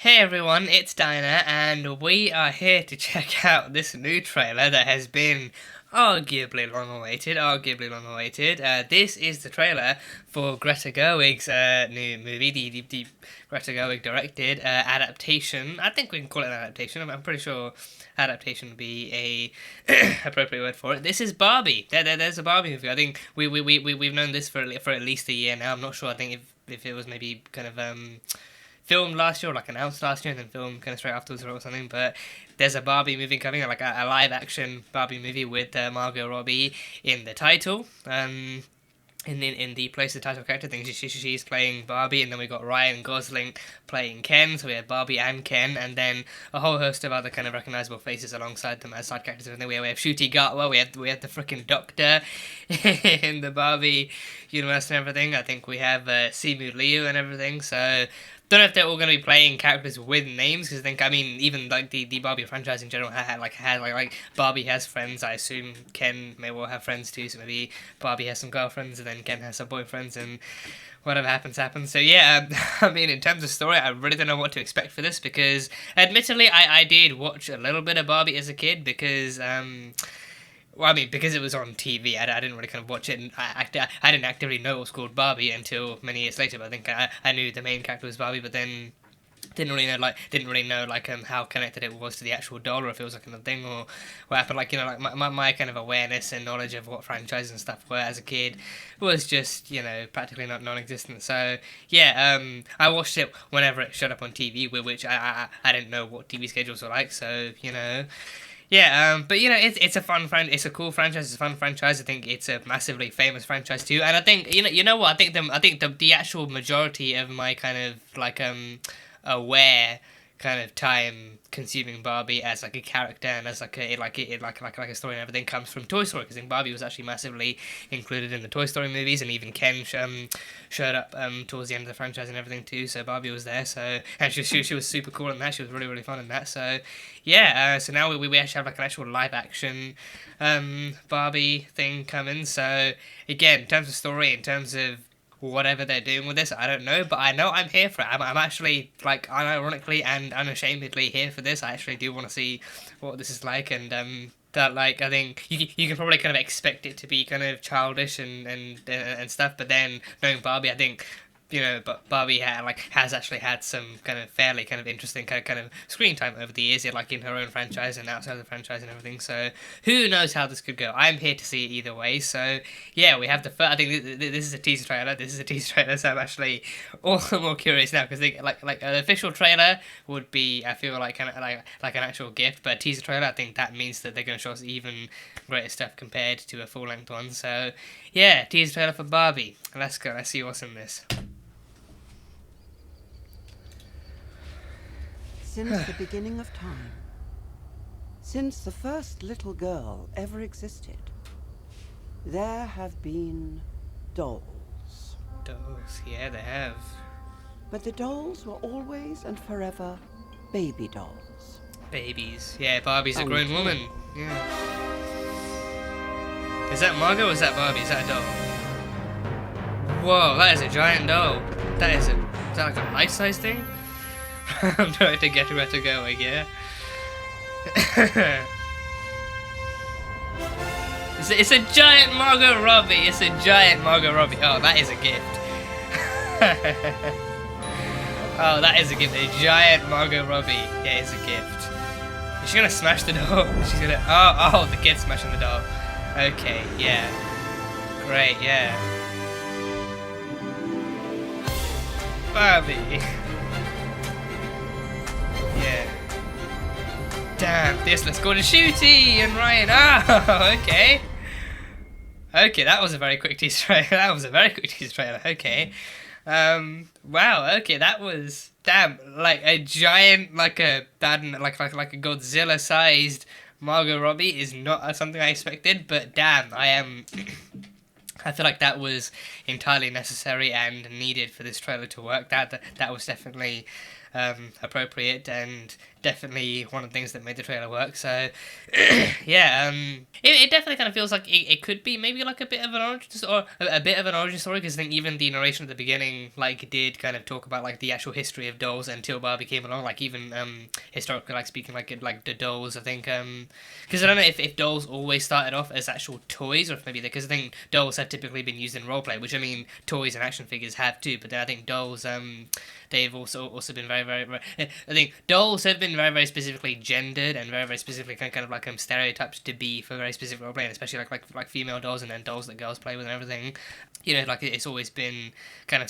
Hey everyone, it's Dinah, and we are here to check out this new trailer that has been arguably long awaited. This is the trailer for Greta Gerwig's new movie, the Greta Gerwig directed adaptation. I think we can call it an adaptation. I'm pretty sure adaptation would be a appropriate word for it. This is Barbie. There's a Barbie movie. I think we've known this for at least a year now. I'm not sure. I think if it was maybe kind of filmed last year, or like announced last year, and then filmed kind of straight afterwards or something. But there's a Barbie movie coming, like a live action Barbie movie with Margot Robbie in the title. In the place of the title character thing, she's playing Barbie, and then we got Ryan Gosling playing Ken, so we have Barbie and Ken, and then a whole host of other kind of recognisable faces alongside them as side characters. And then we have Ncuti Gatwa, we have the freaking Doctor in the Barbie universe and everything. I think we have Simu Liu and everything, so don't know if they're all going to be playing characters with names, because even like the Barbie franchise in general had Barbie has friends. I assume Ken may well have friends too, so maybe Barbie has some girlfriends and then Ken has some boyfriends, and whatever happens. So yeah, in terms of story, I really don't know what to expect for this, because admittedly I did watch a little bit of Barbie as a kid, because because it was on TV, I didn't really kind of watch it, and I didn't actively know it was called Barbie until many years later. But I think I knew the main character was Barbie, but then didn't really know how connected it was to the actual doll, or if it was a kind of thing, or what happened. My kind of awareness and knowledge of what franchises and stuff were as a kid was just practically non-existent. So yeah, I watched it whenever it showed up on TV, which I didn't know what TV schedules were like. So yeah, but it's a fun it's a cool franchise, it's a fun franchise. I think it's a massively famous franchise too, and I think you know what, I think the actual majority of my kind of aware kind of time consuming Barbie as like a character and as like a story and everything comes from Toy Story, because I think Barbie was actually massively included in the Toy Story movies, and even Ken showed up towards the end of the franchise and everything too. So Barbie was there, so and she was super cool in that. She was really fun in that. So yeah, so now we actually have like an actual live action Barbie thing coming. So again, in terms of story, in terms of whatever they're doing with this, I don't know, but I know I'm here for it. I'm actually, unironically and unashamedly here for this. I actually do want to see what this is like, and I think you can probably kind of expect it to be kind of childish and stuff, but then knowing Barbie, I think but Barbie has actually had some kind of fairly kind of interesting kind of screen time over the years, in her own franchise and outside of the franchise and everything. So who knows how this could go? I'm here to see it either way. So yeah, we have the first. I think this is a teaser trailer. So I'm actually all the more curious now, because an official trailer would be, I feel like kind of like an actual gift, but a teaser trailer, I think that means that they're going to show us even greater stuff compared to a full length one. So yeah, teaser trailer for Barbie. Let's go. Let's see what's in this. Since the beginning of time, since the first little girl ever existed, there have been dolls. Dolls, yeah, they have. But the dolls were always and forever baby dolls. Babies, yeah, Barbie's a grown woman, yeah. Is that Margot or is that Barbie? Is that a doll? Whoa, that is a giant doll. Is that like a life-size thing? I'm trying to get where to go, yeah. It's a giant Margot Robbie. Oh, that is a gift. Oh, that is a gift. A giant Margot Robbie. Yeah, it's a gift. Is she gonna smash the door? She's gonna. Oh, the kid's smashing the door. Okay, yeah. Great, yeah. Barbie. Yeah. Damn, let's go to Ncuti and Ryan. Oh, okay. Okay, that was a very quick teaser trailer. Okay. Wow, okay, that was, damn, like a giant, like a Godzilla sized Margot Robbie is not something I expected, but damn, I feel like that was entirely necessary and needed for this trailer to work. That was definitely appropriate, and definitely one of the things that made the trailer work. So yeah, it definitely kind of feels like it could be maybe like a bit of an origin story, because I think even the narration at the beginning like did kind of talk about like the actual history of dolls until Barbie came along, like even historically, like speaking, like the dolls, I think because I don't know if dolls always started off as actual toys, or if maybe because I think dolls have typically been used in roleplay, which I mean toys and action figures have too, but then I think dolls they've also been very I think dolls have been very specifically gendered and very specifically kind of like stereotyped to be for very specific role playing, especially like female dolls and then dolls that girls play with and everything. You know, like it's always been kind of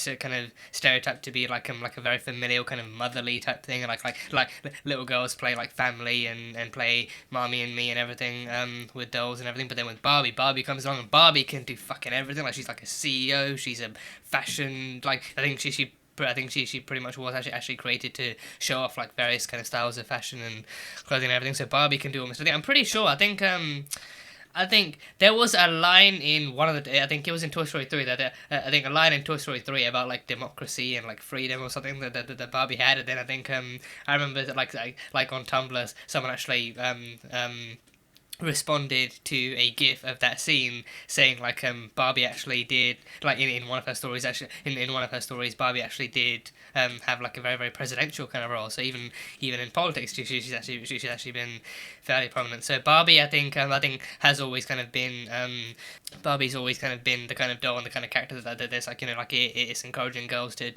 stereotyped to be like a very familial kind of motherly type thing, and like little girls play like family and play mommy and me and everything with dolls and everything. But then with Barbie comes along and Barbie can do fucking everything. Like she's like a CEO, she's a fashion, like I think she pretty much was actually created to show off like various kind of styles of fashion and clothing and everything. So Barbie can do almost everything. I'm pretty sure. I think there was a line in one of the. I think it was in Toy Story 3 that I think a line in Toy Story 3 about like democracy and like freedom or something that Barbie had, and then I think I remember that like on Tumblr someone actually responded to a gif of that scene saying like Barbie actually did like in one of her stories actually in one of her stories Barbie actually did have like a very presidential kind of role, so even in politics she's actually been fairly prominent. So Barbie I think has always kind of been Barbie's always kind of been the kind of doll and the kind of character that there's like, you know, like it's encouraging girls to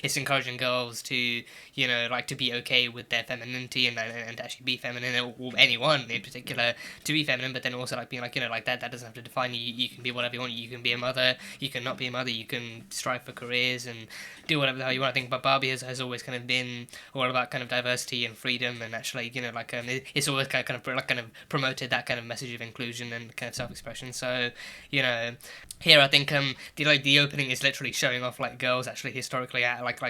it's encouraging girls to, you know, like to be okay with their femininity and to actually be feminine, or anyone in particular to be feminine, but then also like being like, you know, like that doesn't have to define you. You can be whatever you want. You can be a mother, you can not be a mother, you can strive for careers and do whatever the hell you want. I think but Barbie has always kind of been all about kind of diversity and freedom, and actually, you know, like it's always kind of promoted that kind of message of inclusion and kind of self-expression. So, you know, here I think the opening is literally showing off like girls actually historically at like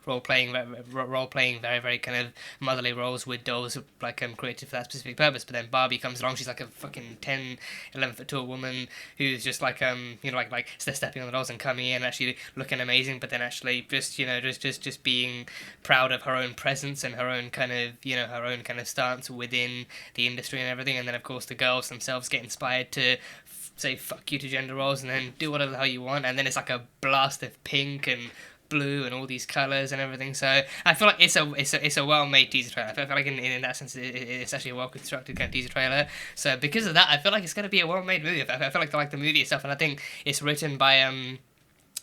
role playing very kind of motherly roles with dolls like created for that specific purpose. But then Barbie comes along, she's like a fucking 11 foot tall woman who's just like you know, like stepping on the dolls and coming in actually looking amazing, but then actually just, you know, just being proud of her own presence and her own kind of, you know, her own kind of stance within the industry and everything. And then of course the girls themselves get inspired to say fuck you to gender roles and then do whatever the hell you want, and then it's like a blast of pink and blue and all these colours and everything. So I feel like it's a well-made teaser trailer. I feel like in that sense it's actually a well-constructed kind of teaser trailer. So because of that, I feel like it's going to be a well-made movie. I feel like the movie itself, and I think it's written by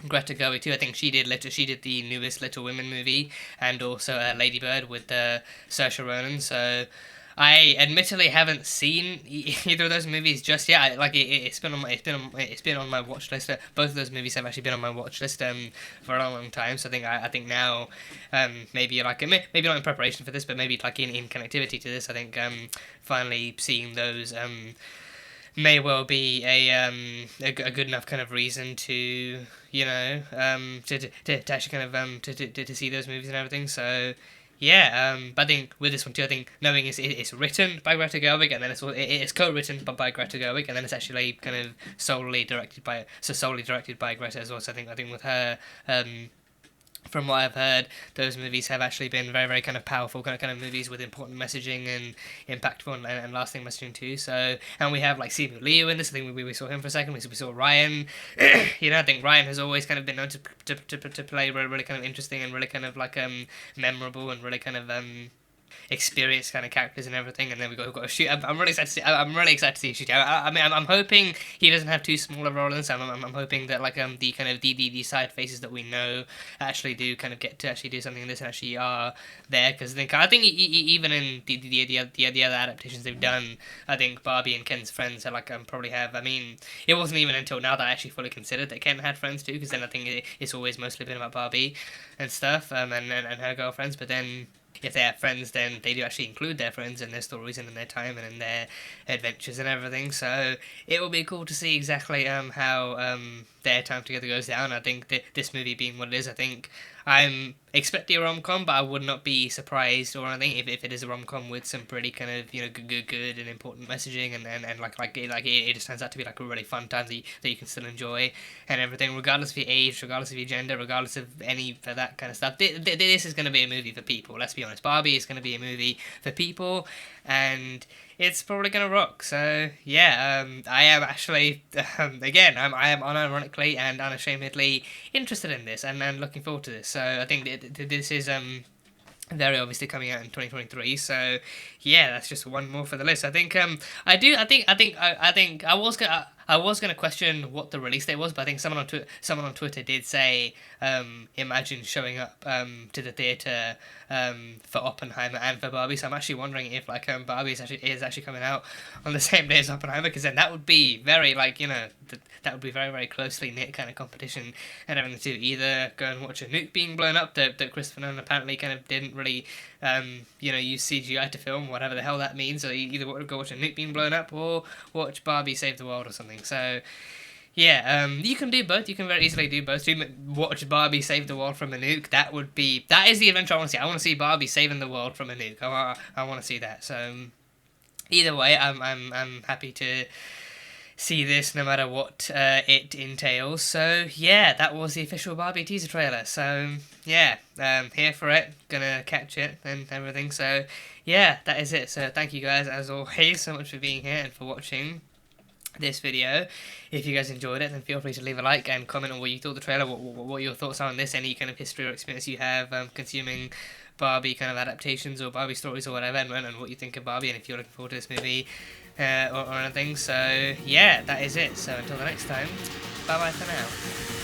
Greta Gerwig too. I think she did the newest Little Women movie, and also Lady Bird with Saoirse Ronan. So I admittedly haven't seen either of those movies just yet. It's been on my watch list. Both of those movies have actually been on my watch list for a long time. So I think now maybe not in preparation for this, but maybe like in connectivity to this, I think finally seeing those may well be a good enough kind of reason to, you know, to actually kind of to see those movies and everything. So yeah, but I think with this one too, I think knowing it's written by Greta Gerwig, and then it's co-written by Greta Gerwig, and then it's actually kind of solely directed by Greta as well. So I think with her, from what I've heard, those movies have actually been very kind of powerful kind of movies with important messaging and impactful and lasting messaging too. So, and we have like Simu Liu in this. I think we saw him for a second. We saw Ryan. You know, I think Ryan has always kind of been known to play really kind of interesting and really kind of like memorable and really kind of experienced kind of characters and everything. And then we've got to shoot. I'm really excited to see. I'm really excited to see Shoot. I mean, I'm hoping he doesn't have too small a role in this. I'm hoping that like the kind of the side faces that we know actually do kind of get to actually do something in this and actually are there, because I think even in the other adaptations they've done, I think Barbie and Ken's friends are like probably have. I mean, it wasn't even until now that I actually fully considered that Ken had friends too, because then I think it's always mostly been about Barbie and stuff, and her girlfriends. But then if they have friends, then they do actually include their friends in their stories and in their time and in their adventures and everything. So it will be cool to see exactly how their time together goes down. I think this movie being what it is, I think I'm expecting a rom-com, but I would not be surprised or anything if it is a rom-com with some pretty kind of, you know, good and important messaging, and it just turns out to be like a really fun time that you can still enjoy and everything, regardless of your age, regardless of your gender, regardless of any of that kind of stuff. This is going to be a movie for people. Let's be honest. Barbie is going to be a movie for people, and it's probably gonna rock. So yeah, I am actually again, I am unironically and unashamedly interested in this, and looking forward to this. So I think this is very obviously coming out in 2023. So yeah, that's just one more for the list. I think I think I was gonna question what the release date was, but I think someone on Twitter did say, imagine showing up to the theater for Oppenheimer and for Barbie. So I'm actually wondering if like Barbie is actually coming out on the same day as Oppenheimer, because then that would be very, like, you know, that would be very, very closely knit kind of competition and having to either go and watch a nuke being blown up that Christopher Nolan apparently kind of didn't really you know, use CGI to film, whatever the hell that means. So you either go watch a nuke being blown up or watch Barbie save the world or something. So yeah, you can do both. You can very easily do both. Watch Barbie save the world from a nuke. That is the adventure I want to see. I want to see Barbie saving the world from a nuke. I want to see that. So either way, I'm happy to see this no matter what it entails. So yeah, that was the official Barbie teaser trailer. So yeah, here for it, gonna catch it and everything. So yeah, that is it. So thank you guys as always so much for being here and for watching this video. If you guys enjoyed it, then feel free to leave a like and comment on what you thought of the trailer, what your thoughts are on this, any kind of history or experience you have consuming Barbie kind of adaptations or Barbie stories or whatever, and what you think of Barbie, and if you're looking forward to this movie or anything. So yeah, that is it. So until the next time, bye bye for now.